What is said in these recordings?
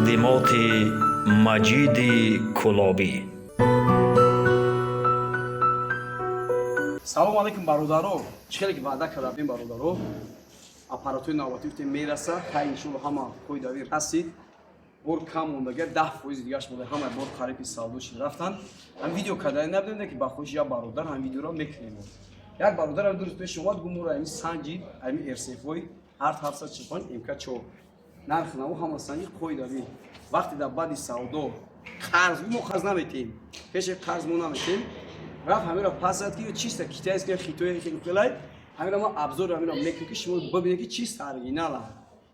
تقدیمات مجید کلابی. салому алейкум бародаро. Чхеле ки ваъда кардем бародаро. Аппаратури навбатӣ мераса. Хай иншаллоҳ ҳама қои давир ҳастид. Бор кам мондагар 10% дигаш монда. Ҳама бор қариби савдо шид рафтан. Ҳам видео кадаи набудем ки ба хуши я бародар ҳам видеоро мекунем. Як бародар ам дуруст пеш омад гумура ами санҷид ами RC-фой арт 745 МК4. Нарх намо ҳама санҷид қои давир. Вақти дар баъди савдо қарз мо қарз наметем. Пеш қарз мо наметем. Раф ҳамира пас зад ки чиста китайская хитои хеле қилай. Ҳамира мо обзор ҳамира мекунем ки шумо бибинед ки чиста оригинала.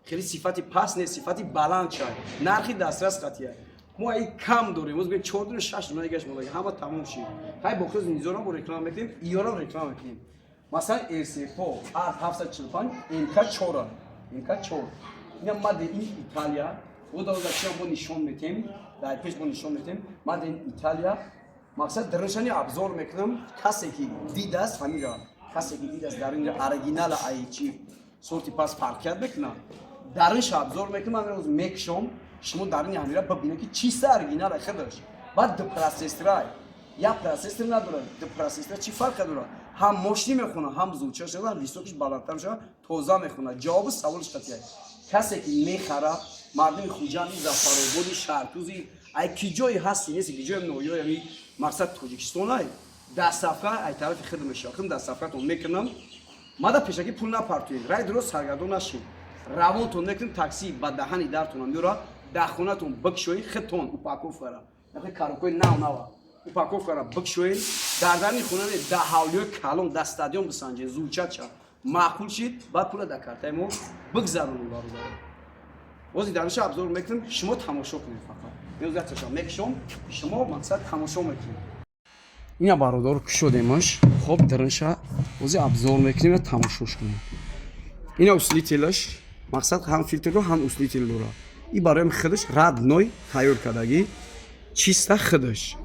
Хеле сифати пас не сифати баланд чай. Нархи дастрас қатия. Мо ай кам дорем. Моз бе 4 дунё 6 дунё дигаш модаги. Ҳама тамом шид. Ҳай бо хӯз низора бо реклама мекунем. Иёра реклама мекунем. Масалан RC4 R745 MK4. MK4. Ина маде ин Италия. Ода чиа бо нишон метем. Дар пеш бо нишон метем. Маде ин Италия. Мақсад даршани обзор мекунам. Касе ки дидас ҳамира. Касе ки дидас дар ин оригинала айчи сорти пас фарқият мекунам. Дарш обзор мекунам. Амроз мекшом. Шумо дар ин ҳамира бибинед ки чиста оригинала худаш. Баъд ду процессорай. Я процессор надорад. Ду процессор чӣ фарқе дорад? Ҳам мошини мехона, ҳам зудтар шуда, високиш баландтар шуда, тоза мехона. Ҷавоби саволиш қатия. Касе ки мехара, мардуми Хуҷанд, Зафарободи, Шартузи, ай ки ҷои ҳасти, нест ки ҷои ноёй, ами мақсад Тоҷикистонай. Дастсафка ай тарафи худ мешавам, дастсафкатон мекунам. Мада пешаки пул напартоед. Рай дуруст саргардон нашед. Равонтон мекунем такси ба даҳани дартонам меора, дар хонатон бикшоед, худтон упаковкара. Нахе карокои нав-нава. Упаковкара бикшоед, дар дарни хона да ҳавлиёи калон, да стадион бисанҷед, зулчатша. Маъқул шид, баъд пула дар картаи мо бигзаронем бародар. Бози дарша обзор мекунем, шумо тамошо кунед фақат. Меозаташа мекшом, шумо мақсад тамошо мекунед. Ина бародар кушодемаш, хоб дарша бози обзор мекунем, тамошош кунем. Ина услителаш, мақсад ҳам фильтрро, ҳам услител дора. И барои худаш радной тайёр кардаги, чиста худаш.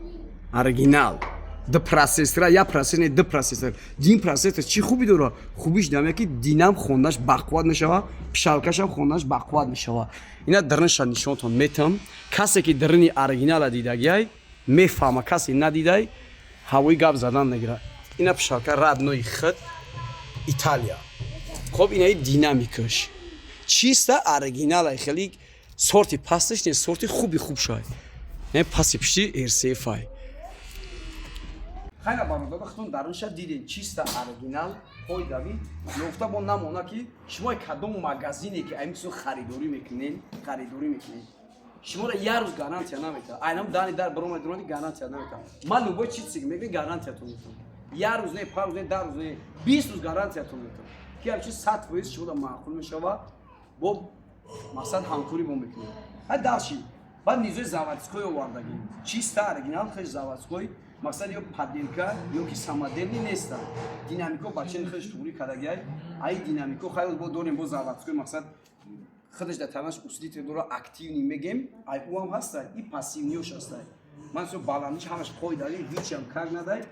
Оригинал. Ду процессора, я процессор, не ду процессор. Дин процессор чӣ хуби дора? Хубиш даме ки динам хонаш бақувват мешава, пишалкашам хонаш бақувват мешава. Ина дарнаша нишонтон метам. Касе ки дарни оригинала дидагиай, мефаҳма, касе надидай, ҳавои гап задан нагира. Ина пишалка радной худ Италия. Хоб инаи динамикаш. Чиста оригинала хеле сорти пасташ не сорти хуби хуб шай. Не паси пишти RC-фай. Хайна бародар хатон дарунша диден чиста оригинал қои дави ёфта бо намона ки шумо кадом магазине ки аймисо харидорӣ мекунед шуморо як рӯз гарантия намета айнам дани дар баромад дурони гарантия намета ман любой чизи мегӯям гарантиятон метам як рӯз не 5 рӯз не 10 рӯз не 20 рӯз гарантиятон метам ки ҳамчи 100% шуда маъқул мешава бо мақсад ҳамкорӣ бо мекунем ҳа дарши баъд низои заводской овардаги чиста оригинал хеш заводской мақсад ё паделка ё ки самодельни неста динамико бачаи худаш туғрӣ кардагиай ай динамико хай бо дорем бо заводской мақсад худаш дар танаш услител дора активни мегем ай ӯ ҳам ҳастай и пассивниёш ҳастай ман со баландиш ҳамаш қои дави ҳичам кар надай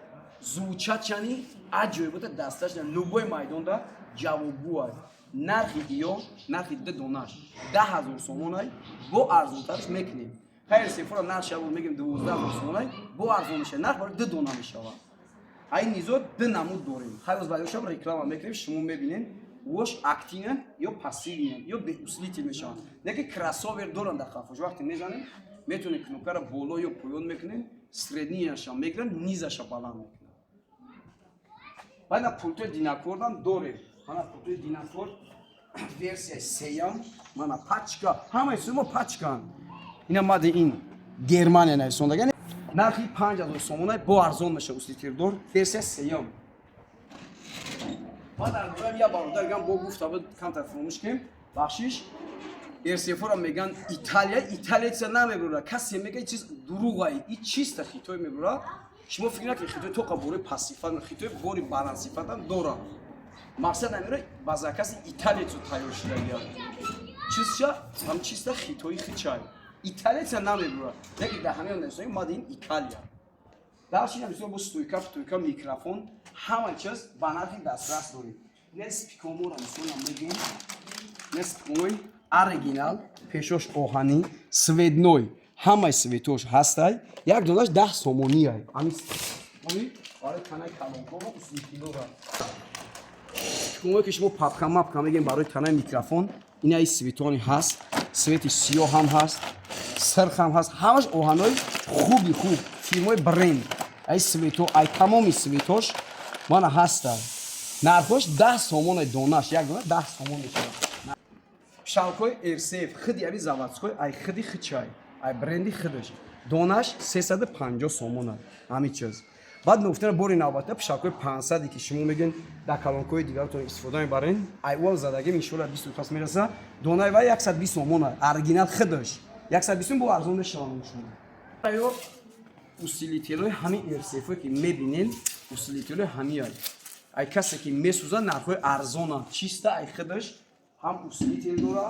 зӯчатчани аҷоибота дасташ на любой майдонда ҷавобгӯай нархи иё нархи ду донаш 10,000 сомонай бо арзонтараш мекунем хайр сефора нарх шавол мегем 12,000 сомонай бо арзон меша нарх барои ду дона мешава ай низо ду намуд дорем хайр роз баъдашам реклама мекунем шумо мебинед вош активен ё пассивен ё беуслител мешаванд неки кроссовер доранд дар хафош вақте мезанем метавонем кнопкаро боло ё поён мекунем среднияша мегирам низаша баланд мекунам баъд на пултои динакордам дорем мана пултои динакор версияи сеям мана пачка ҳамаи сумо пачкан ина мади ин Германия нарисондаган нархи 5,000 сомонай бо арзон меша услителдор версия сеям ва дар бораи я бародаргам бо гуфта буд камтар фаромӯш кем бахшиш RC-фора меган Италия италиеца намебурад касе мега чиз дуруғай и чиста хитой мебурад шумо фикр накунед хитой тоқа бори пассифат хитой бори балансифатам дорад мақсад намера ба закази италиецо тайёр шудагиад чизча ҳам чиста хитои хичай италиеца намебурад яки дар ҳамаи нерсои мад ин Италия даршина бисёр бо стойка микрофон ҳама чиз ба нархи дастрас дорем не спикомора мисола мегем не спикомои оригинал пешош оҳанӣ светной ҳамаи светош ҳастай як донаш 10 сомонияй ами барои танаи калонкова усилкилора шумо ки шумо папка мапка мегем барои танаи микрофон ина ин светони ҳаст свети сиёҳ ҳам ҳаст сирх ҳам ҳаст ҳамаш оҳанои хуби хуб фирмои бренд ай свето ай тамоми светош мана ҳастай нархош 10 сомон донаш як дона 10 сомон мешавад пишалкои рсф хиди аби заводской ай хиди хичай ай бренди хидаш донаш 350 сомон ҳамин чиз баъд муфтина бори навбата пишалкои 500 ки шумо мегӯед дар калонкои дигартон истифода мебарен айвол задагим иншоалла 20 пас мераса донаи вай 120 сомон оригинал хидаш 120 бо арзон мешаванд шумо аё усилителои ҳамин рсф ки мебинен усилителои ҳамиай ай касе ки месӯзад нархои арзона чиста ай хидаш ҳам усилител дора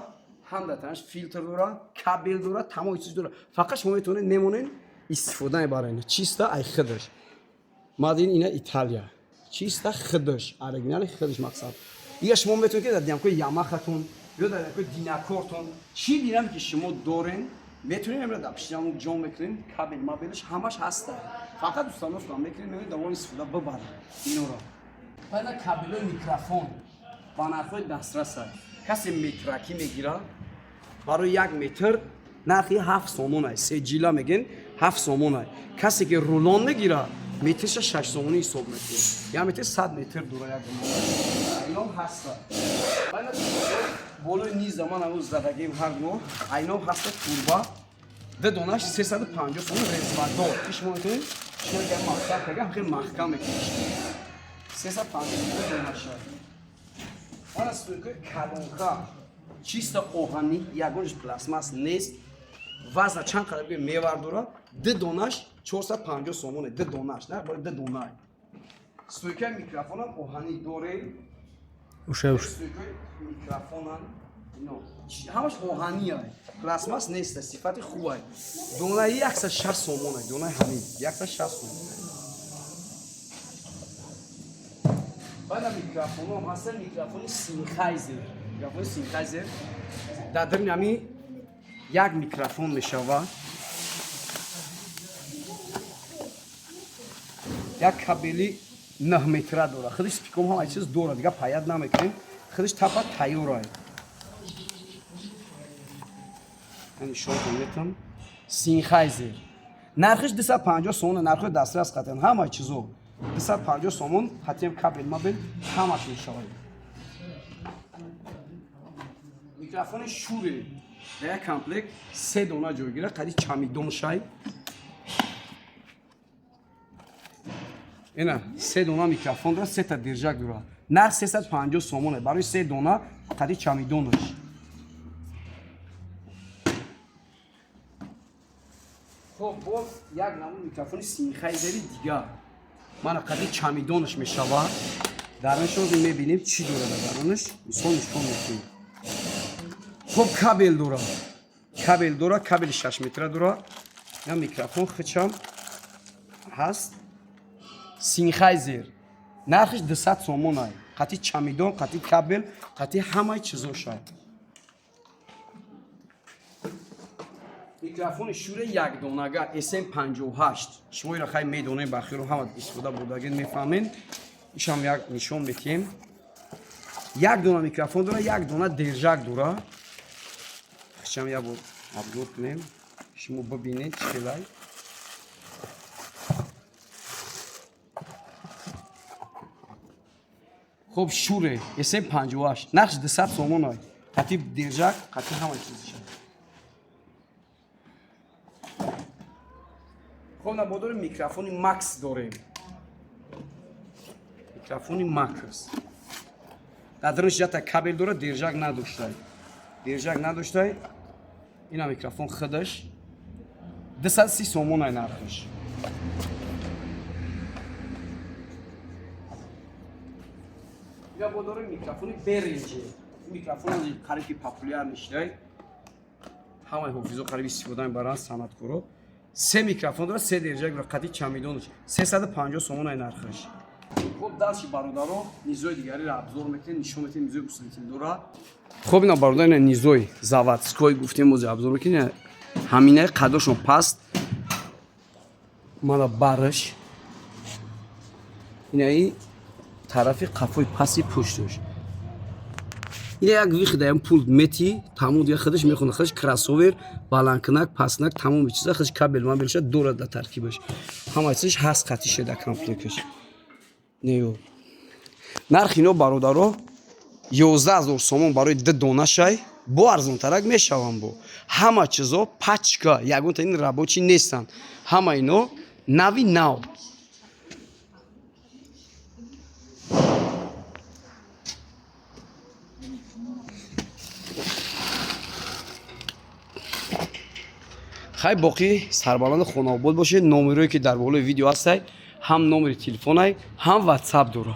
ҳам датанаш филтр дора кабел дора тамоми чиз дора фақат шумо метавонед мемонед истифода мебарен чиста ай хидаш мадин ина италия чиста хидаш оригинали хидаш мақсад ига шумо метавонед ки дар диамкои ямахатон ё дар диамкои динакортон чӣ динам ки шумо дорен метавонед мемра дар пишҷамон ҷон мекунед кабел мабелаш ҳамаш ҳаста фақат установка мекунед мемонед давоми истифода бибаред инора пайда кабелои микрофон ба нархои дастраса касе метраки мегирад барои 1 метр нархи 7 сомонай сеҷила мегӯен 7 сомонай касе ки рулон мегирад метрша 6 сомонӣ ҳисоб мекунад як метр 100 метр дура як айном ҳаста байна болои низа ман амрӯз задагим ҳар гоҳ айном ҳаста турба ду донаш 350 сомон резвадор ки шумо метавонед шерга мақсад кага хеле маҳкам мекунад 350 донаша ана стойкои калонка чиста оҳанӣ ягонаш пластмас нест вазна чанд қадамга мевар дорад ду донаш 450 сомоне ду донаш на бо ду донай стойкаи микрофонам оҳанӣ дорем стойкаи микрофонам ино ҳамаш оҳаниай пластмас нест сифати хубай донаи 160 сомоне донаи ҳамин 160 сомон баъда микрофоном ҳастан микрофони синхайзер микрофони синхайзер дар дарни ҳамин як микрофон мешавад як кабели 9 метра дорад худиш спиком ҳам ай чиз дорад дига паят намекунем худиш тапа тайёрай нишон метам синхайзер нархиш 250 сомон нархои дастрас қатан ҳамаи чизо 250 сомон ҳатем кабел мабел ҳамаш мешавад микрофони шуре дар як комплект 3 дона ҷойгира қади чамидон шай ина 3 дона микрофон дорад 3 та держак дорад нарх 350 сомон барои 3 дона қади чамидонаш хоб боз як намуди микрофони синхайзери дигар мана қади чамидонаш мешавад даронаш мебинем чӣ дорад даронаш мисол нишон мекунем хоб кабел дорад кабели 6 метра дорад я микрофон хичам ҳаст синхайзер нархиш 200 сомон ай қати чамидон қати кабел қати ҳамаи чизошай микрофони шуре як донага SM58 шумо ира хай медонем бахиро ҳама истифода бурдаген мефаҳмен ишам як нишон метиҳем як дона микрофон дора як дона держак дора хичам як бор обзор кунем шумо бибинед чилай хоб шуре SM58 нархш 200 сомон ай қати держак қати ҳама чизша хоб набодори микрофони макс дорем микрофони макс дар дарунаш ҷата кабел дора держак надоштай ина микрофон хидаш 230 сомон ай нархиш я бодорем микрофони беринҷи микрофони қариби популяр ништай ҳамаи ҳофизо қариби истифода мебаранд санъаткоро 3 микрофон дорад 3 держак дорад қади чамидонаш 350 сомон ай нархиш خب دستش برادرها نیزوی دیگری را ابزار میکنه نشون میده نیزوی گوسفندی داره. خب اینا برادر اینا نیزوی زاواتسکوی گفتیم موزه ابزار میکنه همینه قداشون پست مالا برش اینا ای طرفی قفوی پسی پشتش اینا یک ویخ دایم پول متی تمام دیگه خودش میخونه خودش کراسوور بالانکنک پاسنک تمام چیزا خودش کابل ما بلش دوره در ترکیبش همه چیزش هست خطی شده کامپلیکش نیو нархи ино бародаро 11000 сомон барои 2 дона шай бо арзонтарак мешаванд бо ҳама чизо пачка ягонта ин рабочӣ нестанд ҳама ино нави нав хай боқӣ сарбаланди хонаобод бошед номерое ки дар болои видео ҳастай ҳам номери телефонай ҳам ватсап дора